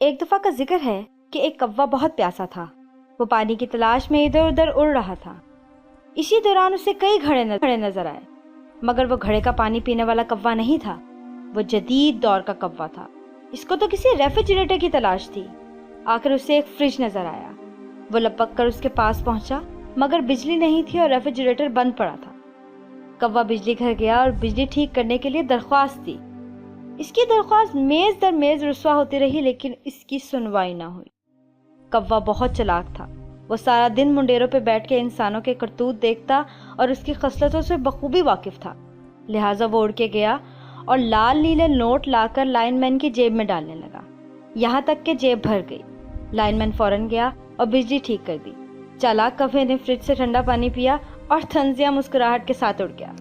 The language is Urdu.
ایک دفعہ کا ذکر ہے کہ ایک کوا بہت پیاسا تھا. وہ پانی کی تلاش میں ادھر ادھر اڑ رہا تھا. اسی دوران اسے کئی گھڑے نظر آئے، مگر وہ گھڑے کا پانی پینے والا کوا نہیں تھا. وہ جدید دور کا کوا تھا. اس کو تو کسی ریفریجریٹر کی تلاش تھی. آخر اسے ایک فریج نظر آیا. وہ لپک کر اس کے پاس پہنچا، مگر بجلی نہیں تھی اور ریفریجریٹر بند پڑا تھا. کوا بجلی گھر گیا اور بجلی ٹھیک کرنے کے لیے درخواست دی. اس کی درخواست میز در میز رسوا ہوتی رہی، لیکن اس کی سنوائی نہ ہوئی. کوا بہت چلاک تھا. وہ سارا دن منڈیروں پہ بیٹھ کے انسانوں کے کرتوت دیکھتا اور اس کی خصلتوں سے بخوبی واقف تھا. لہٰذا وہ اڑ کے گیا اور لال نیلے نوٹ لا کر لائن مین کی جیب میں ڈالنے لگا، یہاں تک کہ جیب بھر گئی. لائن مین فوراً گیا اور بجلی ٹھیک کر دی. چالاک کوے نے فریج سے ٹھنڈا پانی پیا اور طنزیہ مسکراہٹ کے ساتھ اڑ گیا.